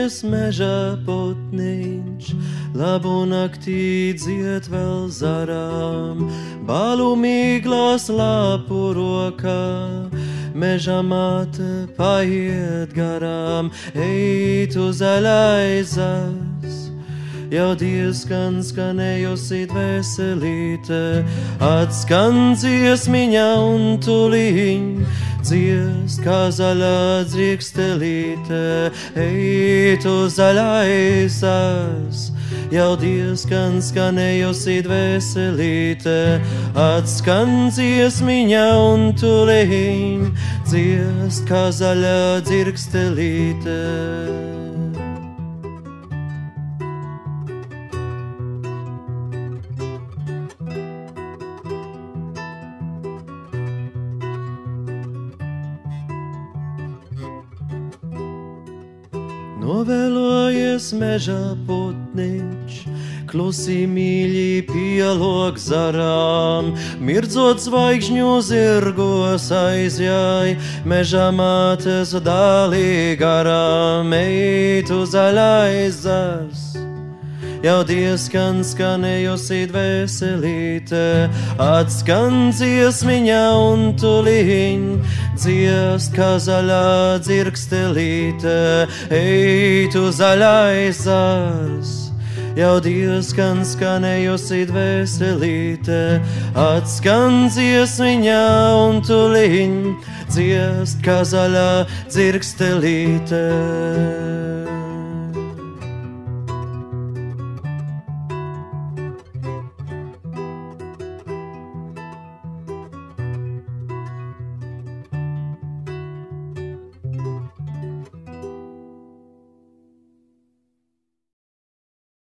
vēlojas meža putniņš, labu naktī dzied vēl zarām, balu mīglas lapu rokā, meža māte paiet garām, ej tu zaļais zars. Jau diezgan skanējusi dvēselīte, atskan dziesmiņa un tuliņ, dziest kā zaļā dzirkstelīte, ej tu zaļais zars. Jau diezgan skanējusi dvēselīte, atskan dziesmiņa un tuliņ, dziest kā zaļā dzirkstelīte. Novēlojies meža putniņš, klusi mīļi pielog zarām, mirdzot zvaigžņu zirgos aizjāj, meža mātes dālī garām, ej tu zaļais zars. Jau diezgan skanējusi dvēselīte, atskan dziesmiņa un tuliņ, dziest kā zaļā dzirkstelīte, ej tu zaļais zars. Jau diezgan skanējusi dvēselīte, atskan dziesmiņa un tuliņ, dziest kā zaļā dzirkstelīte.